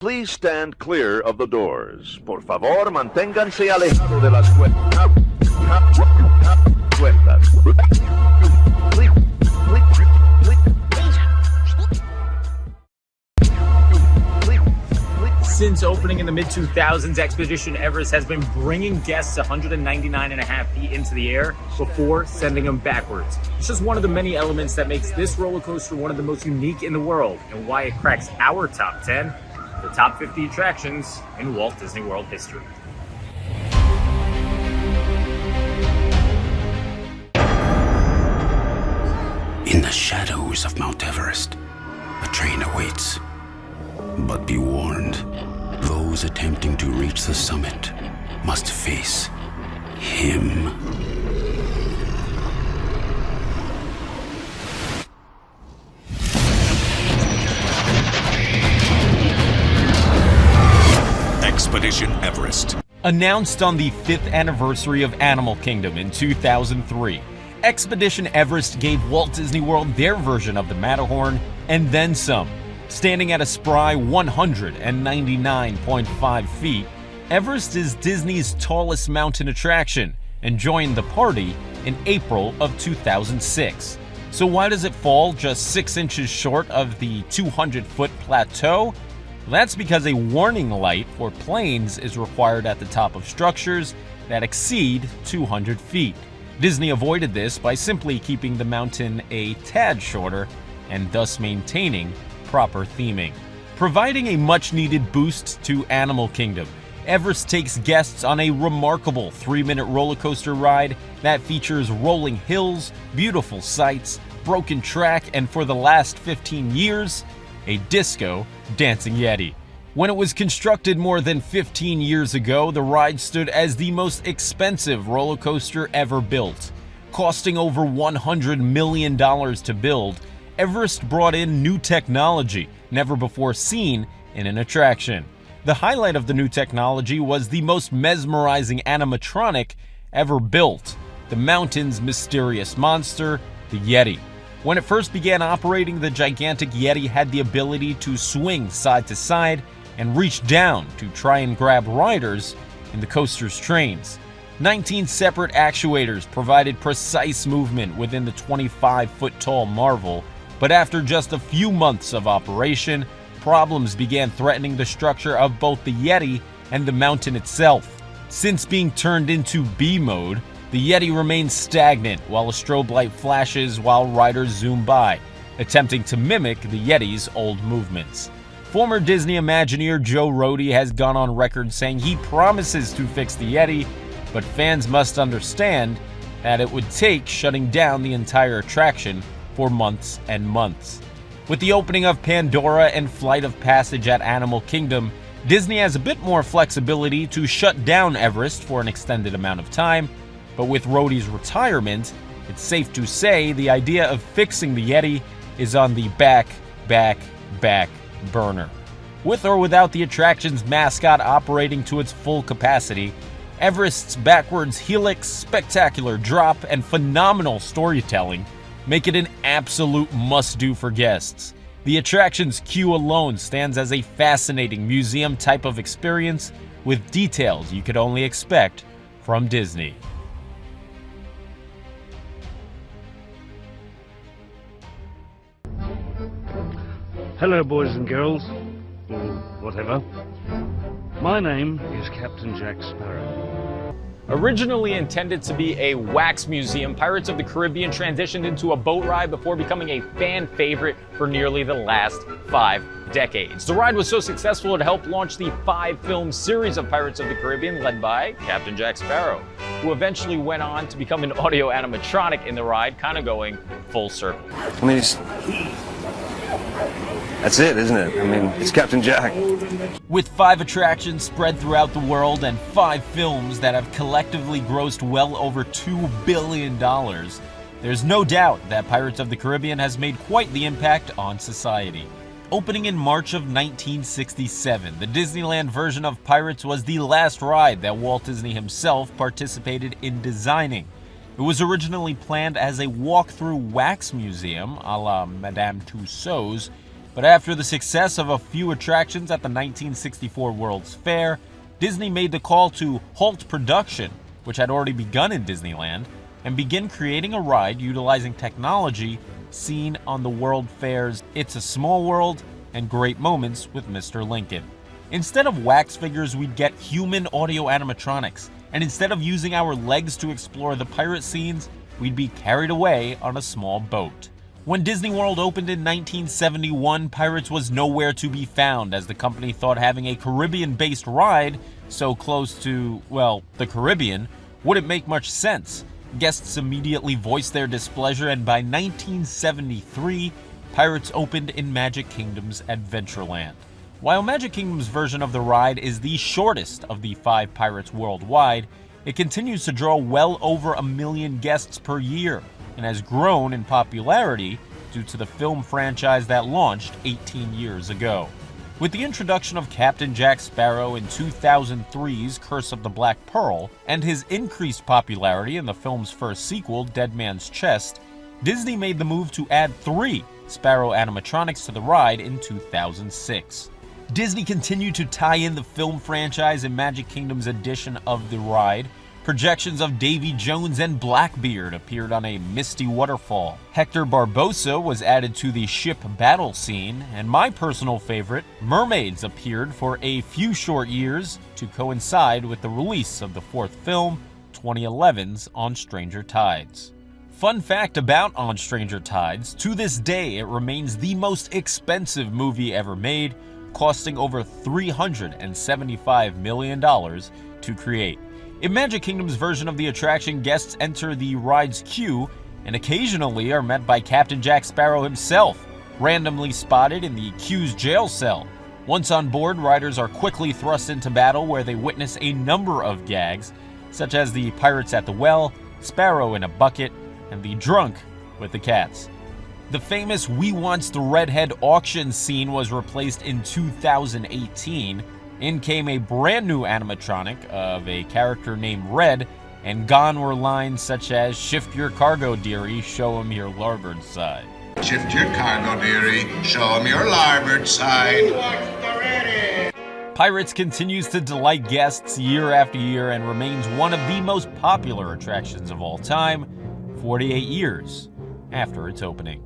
Please stand clear of the doors. Por favor, manténganse alejado de las puertas. Since opening in the mid-2000s, Expedition Everest has been bringing guests 199.5 feet into the air before sending them backwards. It's just one of the many elements that makes this roller coaster one of the most unique in the world, and why it cracks our top 10, the top 50 attractions in Walt Disney World history. In the shadows of Mount Everest, a train awaits. But be warned, those attempting to reach the summit must face him. Expedition Everest. Announced on the 5th anniversary of Animal Kingdom in 2003, Expedition Everest gave Walt Disney World their version of the Matterhorn and then some. Standing at a spry 199.5 feet, Everest is Disney's tallest mountain attraction and joined the party in April of 2006. So why does it fall just 6 inches short of the 200-foot plateau? Well, that's because a warning light for planes is required at the top of structures that exceed 200 feet. Disney avoided this by simply keeping the mountain a tad shorter and thus maintaining proper theming. Providing a much-needed boost to Animal Kingdom, Everest takes guests on a remarkable 3-minute roller coaster ride that features rolling hills, beautiful sights, broken track, and for the last 15 years, a disco dancing Yeti. When it was constructed more than 15 years ago, the ride stood as the most expensive roller coaster ever built. Costing over $100 million to build, Everest brought in new technology never before seen in an attraction. The highlight of the new technology was the most mesmerizing animatronic ever built, the mountain's mysterious monster, the Yeti. When it first began operating, the gigantic Yeti had the ability to swing side to side and reach down to try and grab riders in the coaster's trains. 19 separate actuators provided precise movement within the 25-foot-tall marvel. But after just a few months of operation, problems began threatening the structure of both the Yeti and the mountain itself. Since being turned into B mode, the Yeti remains stagnant while a strobe light flashes while riders zoom by, attempting to mimic the Yeti's old movements. Former Disney Imagineer Joe Rohde has gone on record saying he promises to fix the Yeti, but fans must understand that it would take shutting down the entire attraction for months and months. With the opening of Pandora and Flight of Passage at Animal Kingdom, Disney has a bit more flexibility to shut down Everest for an extended amount of time, but with Rohde's retirement, it's safe to say the idea of fixing the Yeti is on the back burner. With or without the attraction's mascot operating to its full capacity, Everest's backwards helix, spectacular drop, and phenomenal storytelling make it an absolute must-do for guests. The attraction's queue alone stands as a fascinating museum type of experience with details you could only expect from Disney. Hello, boys and girls, or whatever. My name is Captain Jack Sparrow. Originally intended to be a wax museum, Pirates of the Caribbean transitioned into a boat ride before becoming a fan favorite for nearly the last 5 decades. The ride was so successful it helped launch the 5-film series of Pirates of the Caribbean led by Captain Jack Sparrow, who eventually went on to become an audio animatronic in the ride, kind of going full circle. I mean, that's it, isn't it? I mean, it's Captain Jack. With 5 attractions spread throughout the world and 5 films that have collectively grossed well over $2 billion, there's no doubt that Pirates of the Caribbean has made quite the impact on society. Opening in March of 1967, the Disneyland version of Pirates was the last ride that Walt Disney himself participated in designing. It was originally planned as a walk-through wax museum a la Madame Tussauds, But after the success of a few attractions at the 1964 World's Fair, Disney made the call to halt production, which had already begun in Disneyland, and begin creating a ride utilizing technology seen on the World Fair's It's a Small World and Great Moments with Mr. Lincoln. Instead of wax figures, we'd get human audio animatronics, and instead of using our legs to explore the pirate scenes, we'd be carried away on a small boat. When Disney World opened in 1971, Pirates was nowhere to be found, as the company thought having a Caribbean-based ride so close to, well, the Caribbean wouldn't make much sense. Guests immediately voiced their displeasure, and by 1973, Pirates opened in Magic Kingdom's Adventureland. While Magic Kingdom's version of the ride is the shortest of the 5 pirates worldwide, it continues to draw well over 1 million guests per year and has grown in popularity due to the film franchise that launched 18 years ago. With the introduction of Captain Jack Sparrow in 2003's Curse of the Black Pearl and his increased popularity in the film's first sequel, Dead Man's Chest, Disney made the move to add 3 Sparrow animatronics to the ride in 2006. Disney continued to tie in the film franchise in Magic Kingdom's edition of the ride. Projections of Davy Jones and Blackbeard appeared on a misty waterfall. Hector Barbossa was added to the ship battle scene, and my personal favorite, mermaids appeared for a few short years to coincide with the release of the 4th film, 2011's On Stranger Tides. Fun fact about On Stranger Tides, to this day it remains the most expensive movie ever made, costing over $375 million to create. In Magic Kingdom's version of the attraction, guests enter the ride's queue and occasionally are met by Captain Jack Sparrow himself, randomly spotted in the queue's jail cell. Once on board, riders are quickly thrust into battle where they witness a number of gags, such as the pirates at the well, Sparrow in a bucket, and the drunk with the cats. The famous We Wants the Redhead auction scene was replaced in 2018. In came a brand new animatronic of a character named Red, and gone were lines such as "Shift your cargo, dearie, show 'em your larboard side." Shift your cargo, dearie, show 'em your larboard side. Pirates continues to delight guests year after year and remains one of the most popular attractions of all time, 48 years after its opening.